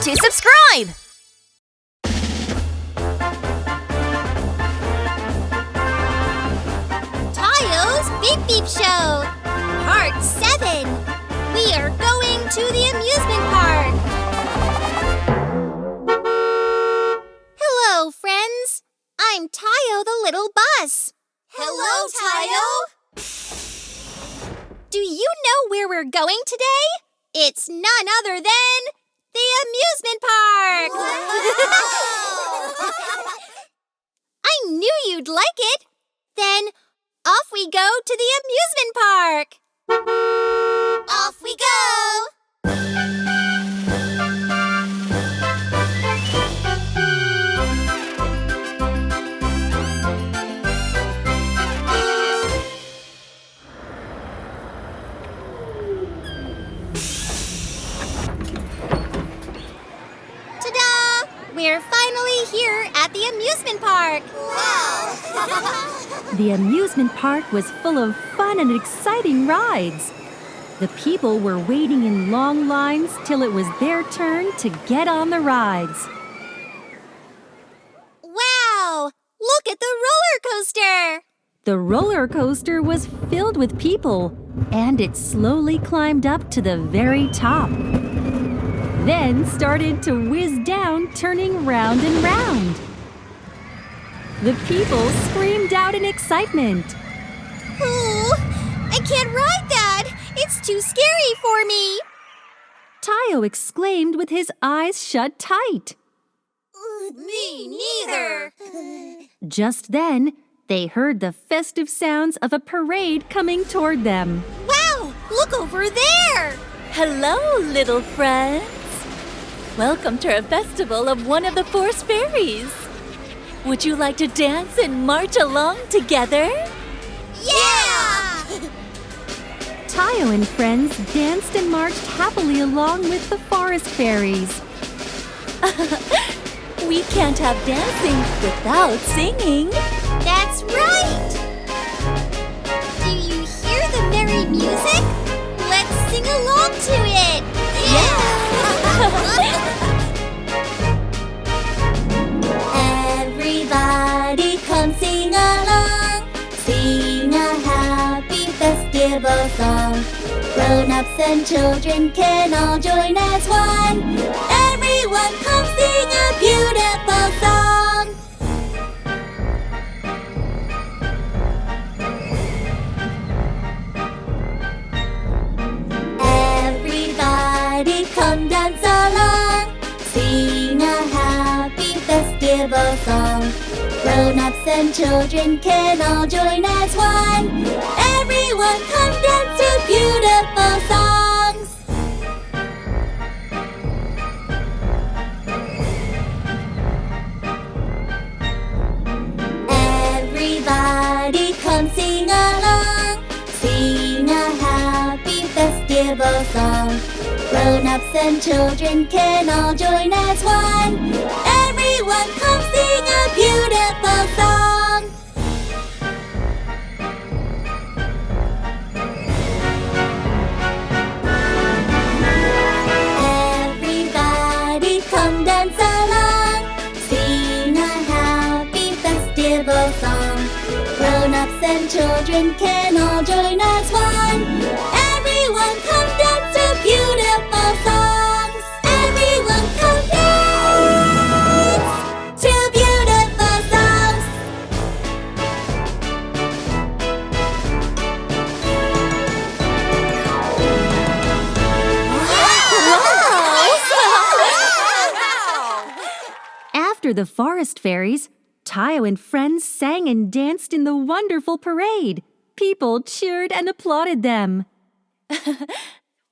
to subscribe! Tayo's Beep Beep Show, Part 7. We are going to the amusement park. Hello, friends. I'm Tayo the little bus. Hello, Tayo. Do you know where we're going today? It's none other than the amusement park. I knew you'd like it. Then off we go to the amusement park. Off we go. Ta-da! We're finally here at the amusement park. Wow! The amusement park was full of fun and exciting rides. The people were waiting in long lines till it was their turn to get on the rides. Wow! Look at the roller coaster! The roller coaster was filled with people, and it slowly climbed up to the very top. Then started to whiz down, turning round and round. The people screamed out in excitement. Ooh, I can't ride that! It's too scary for me! Tayo exclaimed with his eyes shut tight. Me neither. Just then, they heard the festive sounds of a parade coming toward them. Wow! Look over there! Hello, little friends! Welcome to our festival of one of the forest fairies. Would you like to dance and march along together? Yeah! Tayo and friends danced and marched happily along with the forest fairies. We can't have dancing without singing. That's right! Do you hear the merry music? Let's sing along to it! Everybody come sing along. Sing a happy festival song. Grown-ups and children can all join as one. Everyone come sing a beautiful song. Everybody come dance along. Sing a happy festival song. Grown-ups and children can all join as one. Everyone come dance to beautiful songs. Everybody come sing along. Sing a happy festival song. Grown-ups and children can all join as one. Everyone come sing a beautiful song. Everybody come dance along. Sing a happy festival song. Grown-ups and children can all join as one. Everyone come dance to beautiful songs. Everyone come dance to beautiful songs. After the forest fairies, Tayo and friends sang and danced in the wonderful parade. People cheered and applauded them.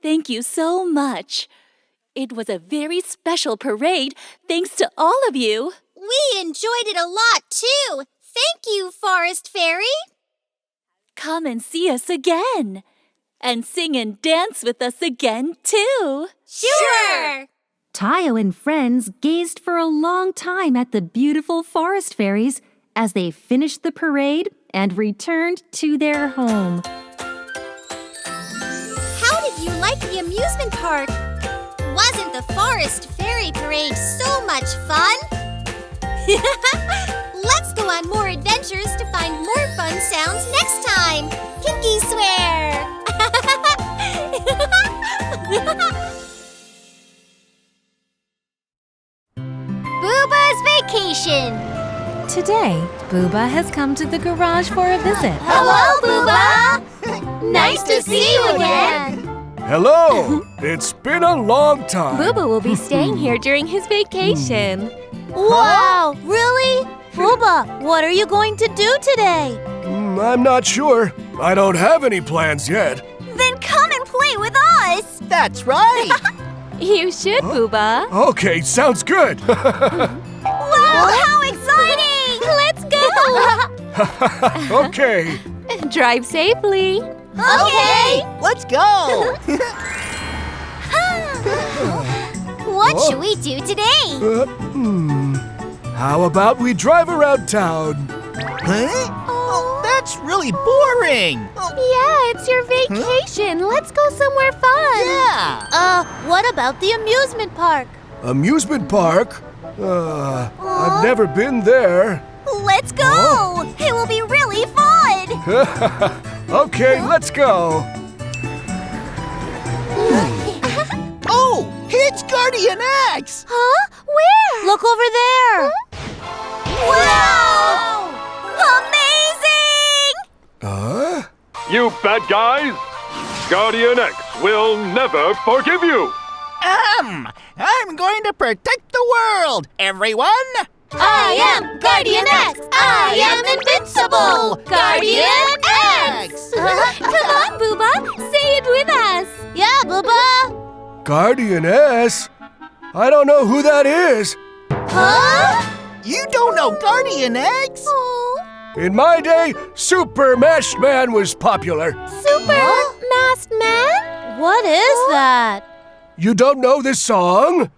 Thank you so much. It was a very special parade thanks to all of you. We enjoyed it a lot, too. Thank you, Forest Fairy. Come and see us again. And sing and dance with us again, too. Sure! Tayo and friends gazed for a long time at the beautiful forest fairies as they finished the parade and returned to their home. How did you like the amusement park? Wasn't the Forest Fairy Parade so much fun? Let's go on more adventures to find more fun sounds next time. Pinky swear! Booba's Vacation! Today, Booba has come to the garage for a visit. Hello, Booba! Nice to see you again! Hello! It's been a long time. Booba will be staying here during his vacation. Wow! Really? Booba, what are you going to do today? I'm not sure. I don't have any plans yet. Then come and play with us! That's right! You should, Booba. Okay, sounds good. Wow, how exciting! Let's go! Okay. Drive safely. Okay! Let's go! What should we do today? How about we drive around town? Huh? Oh, that's really boring! Yeah, it's your vacation. Let's go somewhere fun. Yeah! What about the amusement park? Amusement park? I've never been there. Let's go! It will be really fun! Okay, let's go. Oh, it's Guardian X! Huh? Where? Look over there! Wow! Amazing! You bad guys! Guardian X will never forgive you! I'm going to protect the world, everyone! I am Guardian X! I am invincible! Guardian X! Come on, Booba. Say it with us. Yeah, Booba! Guardian S? I don't know who that is. Huh? You don't know Guardian X? In my day, Super Mashed Man was popular. Super Masked Man? What is that? You don't know this song?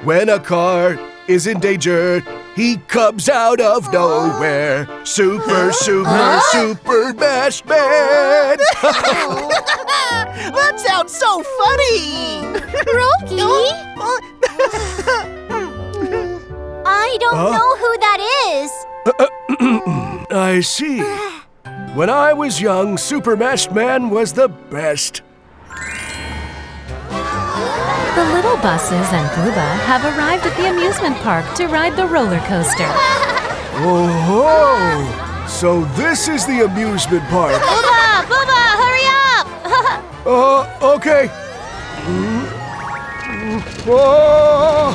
When a car is in danger, he comes out of nowhere. Super mashed man. That sounds so funny! Rocky? I don't know who that is. I see. When I was young, Super Mashed Man was the best. The little buses and Booba have arrived at the amusement park to ride the roller coaster. Oh, so this is the amusement park. Booba, hurry up! Okay. Oh.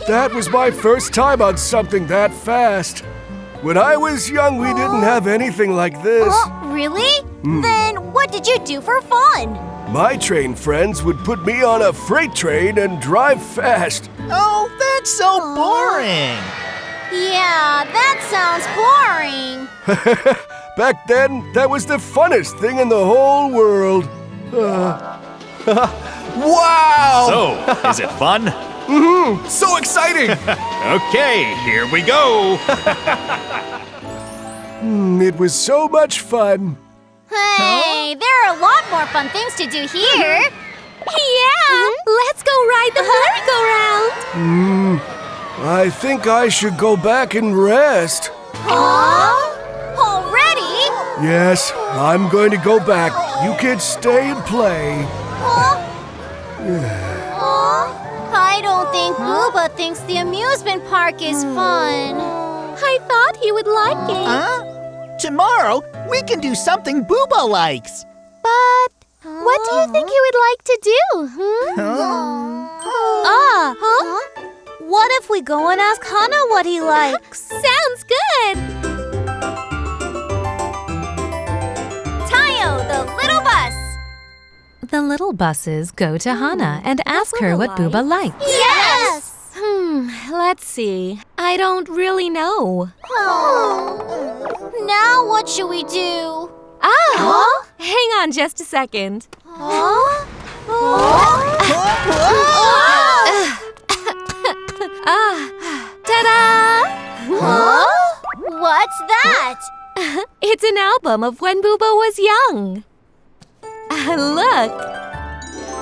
That was my first time on something that fast. When I was young, we didn't have anything like this. Really? Then what did you do for fun? My train friends would put me on a freight train and drive fast. Oh, that's so boring! Yeah, that sounds boring. Back then, that was the funnest thing in the whole world. Wow! So, is it fun? So exciting! Okay, here we go! It was so much fun. Hey, there are a lot more fun things to do here. Yeah. Let's go ride the merry-go-round. I think I should go back and rest. Huh? Already? Yes, I'm going to go back. You kids stay and play. I don't think Booba thinks the amusement park is fun. I thought he would like it. Tomorrow, we can do something Booba likes. But what do you think he would like to do? What if we go and ask Hana what he likes? Sounds good. Tayo, the little bus. The little buses go to Hana and ask her what Booba likes. Yes! let's see. I don't really know. Now what should we do? Hang on just a second. Ta-da! What's that? It's an album of when Booba was young. Look.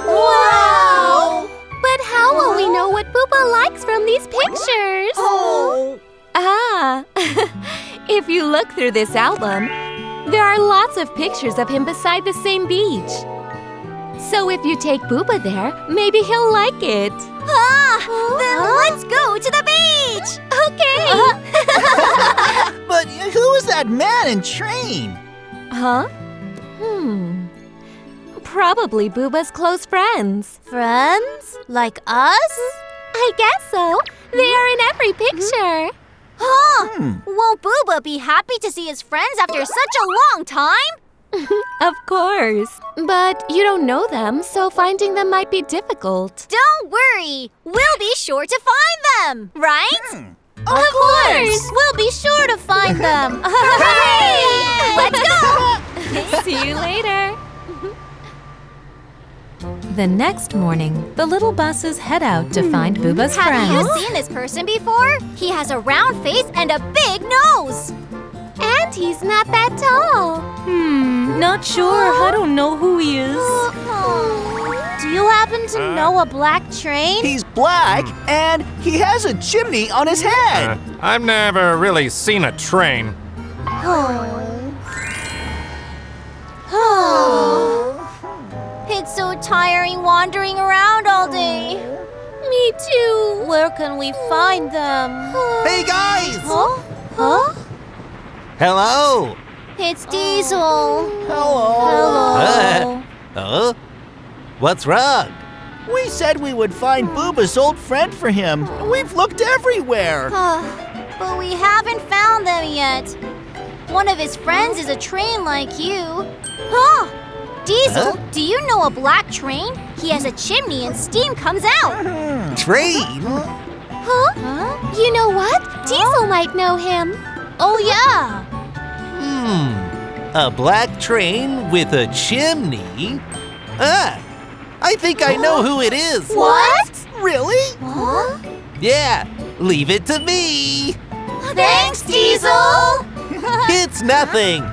Wow! But how will we know what Booba likes from these pictures? If you look through this album, there are lots of pictures of him beside the same beach. So if you take Booba there, maybe he'll like it. Then let's go to the beach! Okay. But who is that man and train? Huh? Probably Booba's close friends. Friends? Like us? I guess so. They are in every picture. Won't Booba be happy to see his friends after such a long time? Of course. But you don't know them, so finding them might be difficult. Don't worry. We'll be sure to find them, right? Of course. We'll be sure to find them. Hooray! Let's go! See you later. The next morning, the little buses head out to find Booba's Have friends. you seen this person before? He has a round face and a big nose. And he's not that tall. Not sure. I don't know who he is. Do you happen to know a black train? He's black and he has a chimney on his head. I've never really seen a train. It's so tiring wandering around all day. Me too. Where can we find them? Hey guys! Huh? Hello! It's Diesel. Hello. What's wrong? We said we would find Booba's old friend for him. We've looked everywhere. But we haven't found them yet. One of his friends is a train like you. Diesel, do you know a black train? He has a chimney and steam comes out. Train? You know what? Diesel might know him. Oh, yeah. A black train with a chimney? I think I know who it is. What? Really? Yeah, leave it to me. Thanks, Diesel. It's nothing.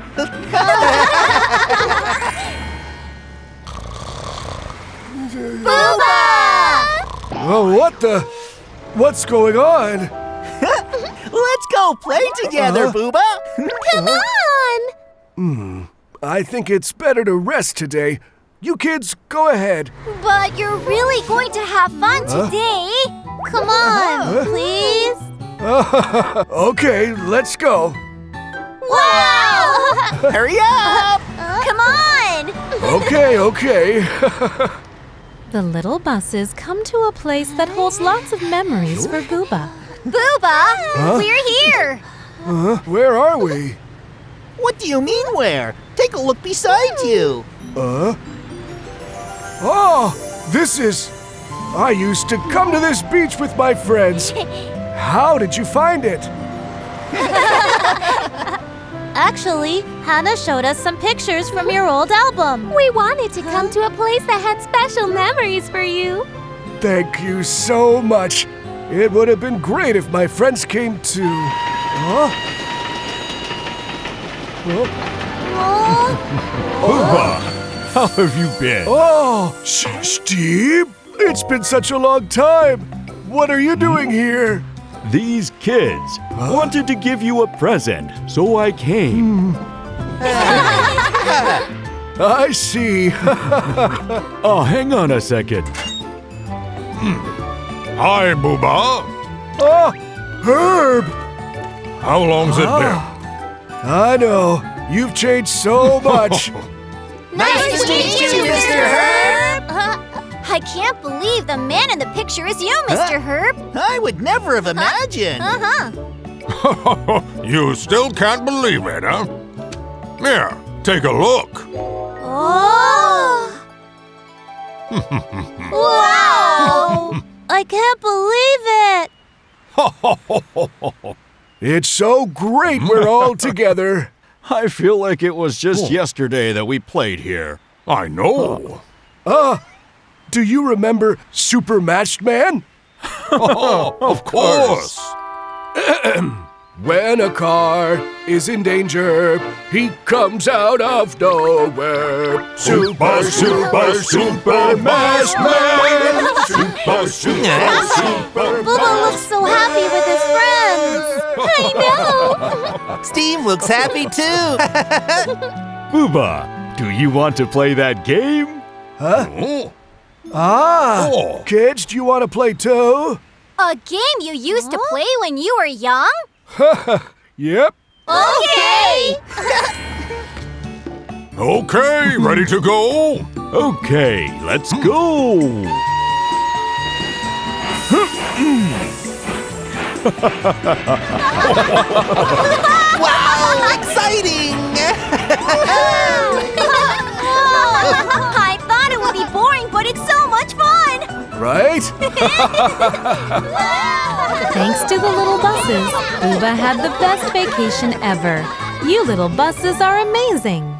Booba! Oh, what's going on? Let's go play together, Booba. Come on! I think it's better to rest today. You kids, go ahead. But you're really going to have fun today. Come on, please. Okay, let's go. Wow! Hurry up! Come on! Okay. The little buses come to a place that holds lots of memories for Booba. Booba, we're here. Where are we? What do you mean where? Take a look beside you. Oh, I used to come to this beach with my friends. How did you find it? Actually, Hannah showed us some pictures from your old album. We wanted to come to a place that had special memories for you. Thank you so much. It would have been great if my friends came to... Booba, how have you been? Oh, Steve, it's been such a long time. What are you doing here? These kids wanted to give you a present, so I came. I see. Oh, hang on a second. Hi, Booba. Oh, Herb. How long's it been? I know. You've changed so much. Nice to meet you, Mr. Herb. I can't believe the man in the picture is you, Mr. Herb. I would never have imagined. You still can't believe it, huh? Here, take a look. Oh! Wow! I can't believe it. It's so great we're all together. I feel like it was just yesterday that we played here. I know. Do you remember Super Matched Man? Of course. When a car is in danger, he comes out of nowhere. Super, super, super Matched Man. Super, super, super Booba looks so happy with his friends. I know! Steam looks happy too. Booba, do you want to play that game? Kids, do you want to play too? A game you used to play when you were young? Yep. Okay! Okay, ready to go? Okay, let's go! Wow, exciting! I thought it would be boring, but it's so much fun! Right? Thanks to the little buses, Booba had the best vacation ever. You little buses are amazing.